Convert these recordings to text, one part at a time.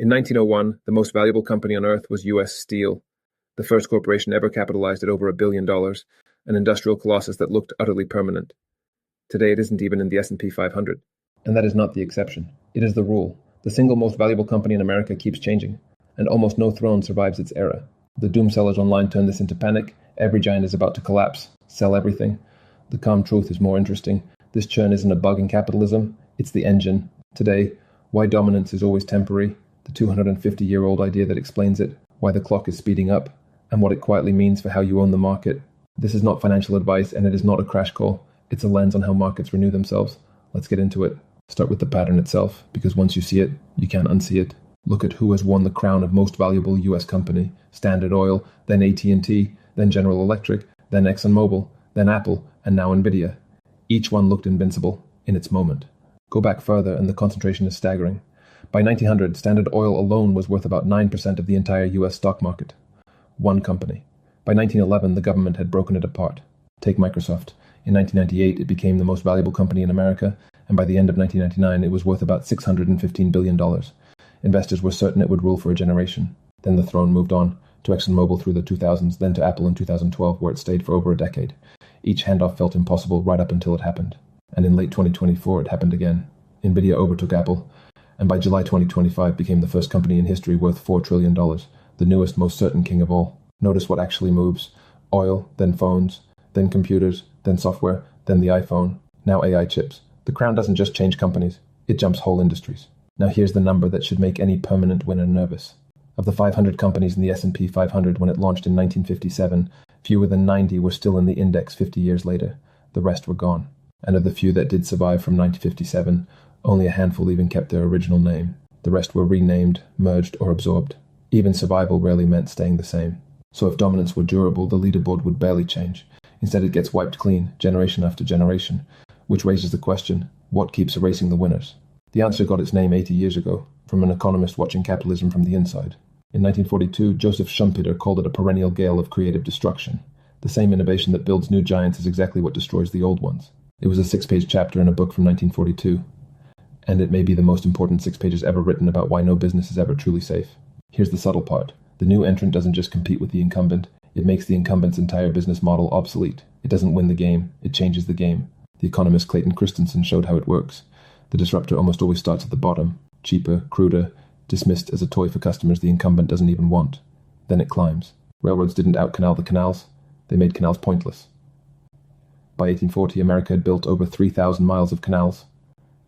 In 1901, the most valuable company on earth was U.S. Steel, the first corporation ever capitalized at over $1 billion, an industrial colossus that looked utterly permanent. Today it isn't even in the S&P 500. And that is not the exception. It is the rule. The single most valuable company in America keeps changing, and almost no throne survives its era. The doomsellers online turn this into panic. Every giant is about to collapse. Sell everything. The calm truth is more interesting. This churn isn't a bug in capitalism. It's the engine. Today, why dominance is always temporary, the 250-year-old idea that explains it, why the clock is speeding up, and what it quietly means for how you own the market. This is not financial advice, and it is not a crash call. It's a lens on how markets renew themselves. Let's get into it. Start with the pattern itself, because once you see it, you can't unsee it. Look at who has won the crown of most valuable U.S. company. Standard Oil, then AT&T, then General Electric, then ExxonMobil, then Apple, and now Nvidia. Each one looked invincible in its moment. Go back further and the concentration is staggering. By 1900, Standard Oil alone was worth about 9% of the entire U.S. stock market. One company. By 1911, the government had broken it apart. Take Microsoft. In 1998, it became the most valuable company in America, and by the end of 1999, it was worth about $615 billion. Investors were certain it would rule for a generation. Then the throne moved on, to ExxonMobil through the 2000s, then to Apple in 2012, where it stayed for over a decade. Each handoff felt impossible right up until it happened. And in late 2024, it happened again. Nvidia overtook Apple, and by July 2025 became the first company in history worth $4 trillion, the newest, most certain king of all. Notice what actually moves. Oil, then phones, then computers, then software, then the iPhone, now AI chips. The crown doesn't just change companies, it jumps whole industries. Now here's the number that should make any permanent winner nervous. Of the 500 companies in the S&P 500 when it launched in 1957, fewer than 90 were still in the index 50 years later. The rest were gone. And of the few that did survive from 1957, only a handful even kept their original name. The rest were renamed, merged, or absorbed. Even survival rarely meant staying the same. So if dominance were durable, the leaderboard would barely change. Instead, it gets wiped clean, generation after generation, which raises the question, what keeps erasing the winners? The answer got its name 80 years ago, from an economist watching capitalism from the inside. In 1942, Joseph Schumpeter called it a perennial gale of creative destruction. The same innovation that builds new giants is exactly what destroys the old ones. It was a 6-page chapter in a book from 1942, and it may be the most important 6 pages ever written about why no business is ever truly safe. Here's the subtle part. The new entrant doesn't just compete with the incumbent, it makes the incumbent's entire business model obsolete. It doesn't win the game, it changes the game. The economist Clayton Christensen showed how it works. The disruptor almost always starts at the bottom, cheaper, cruder, dismissed as a toy for customers the incumbent doesn't even want. Then it climbs. Railroads didn't out-canal the canals, they made canals pointless. By 1840, America had built over 3,000 miles of canals.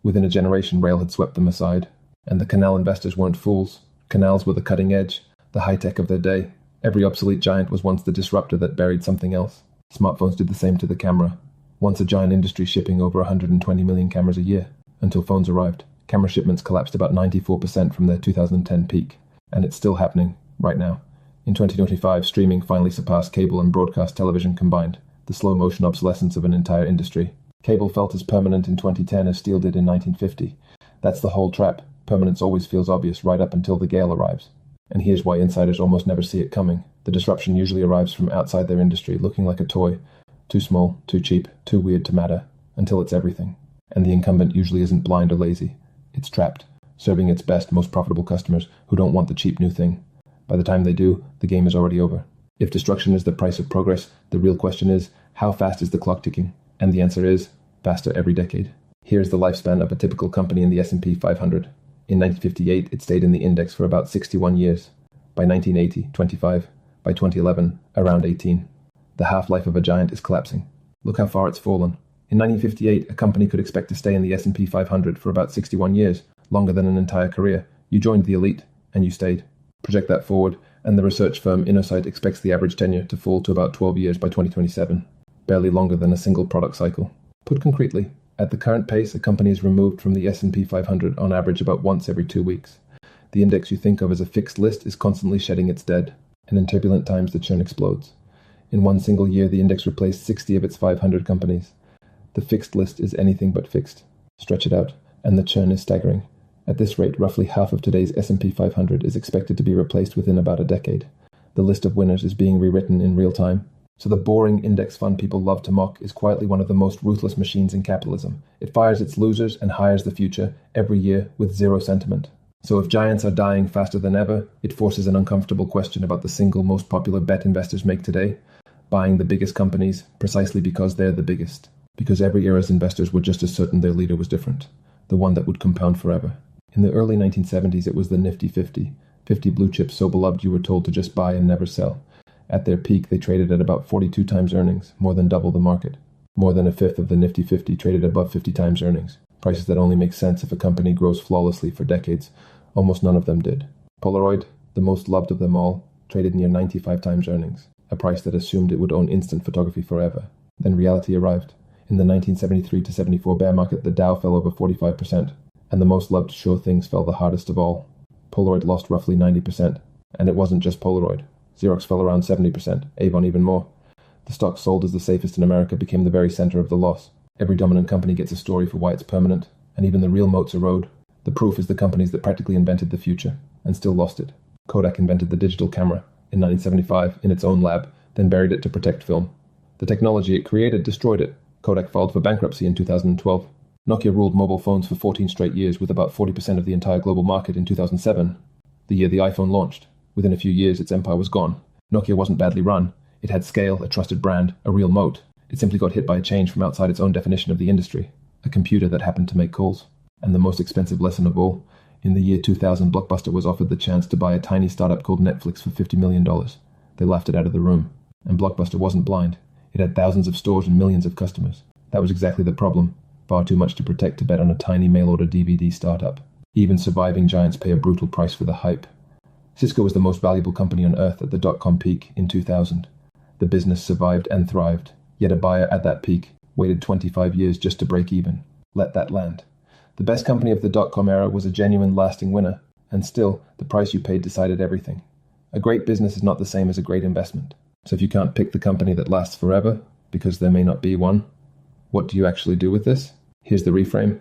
Within a generation, rail had swept them aside. And the canal investors weren't fools. Canals were the cutting edge, the high-tech of their day. Every obsolete giant was once the disruptor that buried something else. Smartphones did the same to the camera. Once a giant industry shipping over 120 million cameras a year. Until phones arrived, camera shipments collapsed about 94% from their 2010 peak. And it's still happening, right now. In 2025, streaming finally surpassed cable and broadcast television combined. The slow-motion obsolescence of an entire industry. Cable felt as permanent in 2010 as steel did in 1950. That's the whole trap. Permanence always feels obvious right up until the gale arrives. And here's why insiders almost never see it coming. The disruption usually arrives from outside their industry, looking like a toy. Too small, too cheap, too weird to matter, until it's everything. And the incumbent usually isn't blind or lazy. It's trapped, serving its best, most profitable customers who don't want the cheap new thing. By the time they do, the game is already over. If destruction is the price of progress, the real question is, how fast is the clock ticking? And the answer is, faster every decade. Here's the lifespan of a typical company in the S&P 500. In 1958, it stayed in the index for about 61 years. By 1980, 25. By 2011, around 18. The half-life of a giant is collapsing. Look how far it's fallen. In 1958, a company could expect to stay in the S&P 500 for about 61 years, longer than an entire career. You joined the elite, and you stayed. Project that forward, and the research firm Innosight expects the average tenure to fall to about 12 years by 2027. Barely longer than a single product cycle. Put concretely, at the current pace, a company is removed from the S&P 500 on average about once every 2 weeks. The index you think of as a fixed list is constantly shedding its dead, and in turbulent times the churn explodes. In one single year, the index replaced 60 of its 500 companies. The fixed list is anything but fixed. Stretch it out, and the churn is staggering. At this rate, roughly half of today's S&P 500 is expected to be replaced within about a decade. The list of winners is being rewritten in real time. So the boring index fund people love to mock is quietly one of the most ruthless machines in capitalism. It fires its losers and hires the future every year with zero sentiment. So if giants are dying faster than ever, it forces an uncomfortable question about the single most popular bet investors make today, buying the biggest companies precisely because they're the biggest. Because every era's investors were just as certain their leader was different, the one that would compound forever. In the early 1970s, it was the Nifty 50, 50 blue chips so beloved you were told to just buy and never sell. At their peak, they traded at about 42 times earnings, more than double the market. More than a fifth of the Nifty 50 traded above 50 times earnings, prices that only make sense if a company grows flawlessly for decades. Almost none of them did. Polaroid, the most loved of them all, traded near 95 times earnings, a price that assumed it would own instant photography forever. Then reality arrived. In the 1973 to 74 bear market, the Dow fell over 45%, and the most loved sure things fell the hardest of all. Polaroid lost roughly 90%, and it wasn't just Polaroid. Xerox fell around 70%, Avon even more. The stock sold as the safest in America became the very center of the loss. Every dominant company gets a story for why it's permanent, and even the real moats erode. The proof is the companies that practically invented the future, and still lost it. Kodak invented the digital camera in 1975 in its own lab, then buried it to protect film. The technology it created destroyed it. Kodak filed for bankruptcy in 2012. Nokia ruled mobile phones for 14 straight years with about 40% of the entire global market in 2007, the year the iPhone launched. Within a few years, its empire was gone. Nokia wasn't badly run. It had scale, a trusted brand, a real moat. It simply got hit by a change from outside its own definition of the industry, a computer that happened to make calls. And the most expensive lesson of all, in the year 2000, Blockbuster was offered the chance to buy a tiny startup called Netflix for $50 million. They laughed it out of the room. And Blockbuster wasn't blind. It had thousands of stores and millions of customers. That was exactly the problem. Far too much to protect to bet on a tiny mail-order DVD startup. Even surviving giants pay a brutal price for the hype. Cisco was the most valuable company on earth at the dot-com peak in 2000. The business survived and thrived, yet a buyer at that peak waited 25 years just to break even. Let that land. The best company of the dot-com era was a genuine lasting winner, and still, the price you paid decided everything. A great business is not the same as a great investment. So if you can't pick the company that lasts forever, because there may not be one, what do you actually do with this? Here's the reframe.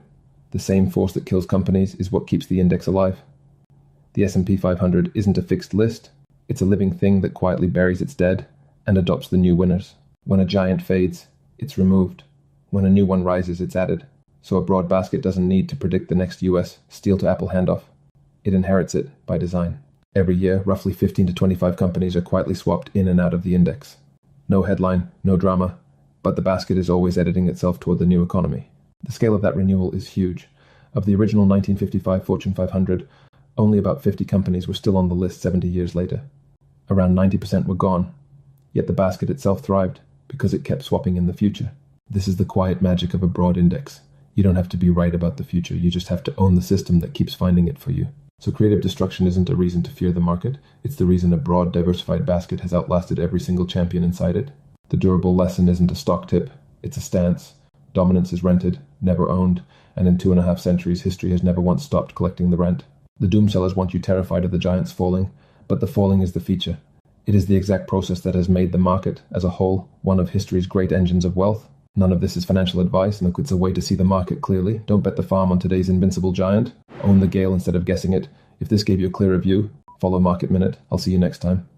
The same force that kills companies is what keeps the index alive. The S&P 500 isn't a fixed list. It's a living thing that quietly buries its dead and adopts the new winners. When a giant fades, it's removed. When a new one rises, it's added. So a broad basket doesn't need to predict the next US steel to Apple handoff. It inherits it by design. Every year, roughly 15 to 25 companies are quietly swapped in and out of the index. No headline, no drama, but the basket is always editing itself toward the new economy. The scale of that renewal is huge. Of the original 1955 Fortune 500, only about 50 companies were still on the list 70 years later. Around 90% were gone. Yet the basket itself thrived because it kept swapping in the future. This is the quiet magic of a broad index. You don't have to be right about the future. You just have to own the system that keeps finding it for you. So creative destruction isn't a reason to fear the market. It's the reason a broad, diversified basket has outlasted every single champion inside it. The durable lesson isn't a stock tip. It's a stance. Dominance is rented, never owned, and in 2.5 centuries, history has never once stopped collecting the rent. The doomsellers want you terrified of the giants falling, but the falling is the feature. It is the exact process that has made the market, as a whole, one of history's great engines of wealth. None of this is financial advice, and it's a way to see the market clearly. Don't bet the farm on today's invincible giant. Own the gale instead of guessing it. If this gave you a clearer view, follow Market Minute. I'll see you next time.